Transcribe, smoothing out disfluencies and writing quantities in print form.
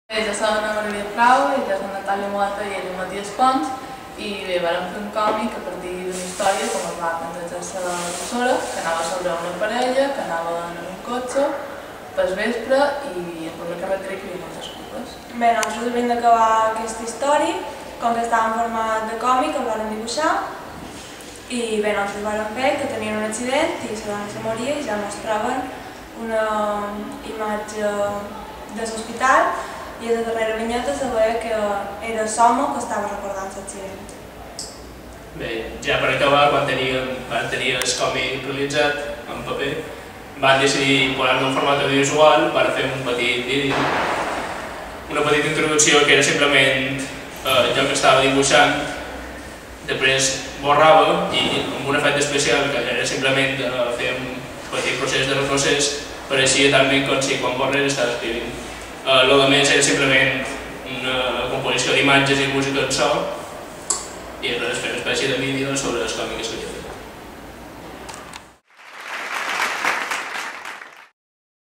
Jo soc Ana Maria Frau, ella és la Natàlia Mota i ell el Matías Pons, i bé, vam fer un còmic a partir d'una història com es va plantejar la professora, que anava sobre una parella, que anava en un cotxe pel vespre i per la carretera hi havia moltes curves. Bé, nosaltres havíem d'acabar aquesta història, com que estava en format de còmic, el vam dibuixar, i bé, nosaltres vam fer que tenien un accident i la dona se moria i ja mostraven una imatge de l'hospital i a la darrera vinyeta se veia que era l'home que estava recordant l'accident. Bé, ja per acabar, quan van tenir el còmic realitzat en paper, van decidir posar-lo en format audiovisual per fer un petit vídeo, una petita introducció que era simplement jo que estava dibuixant, després borrava i amb un efecte especial que era simplement fer un petit procés de retrocés, pareixia tan bé com si quan borres estàs escrivint. El que més era simplement una composició d'imatges i música en so i després una espècie de vídeo sobre els còmics que jo feia.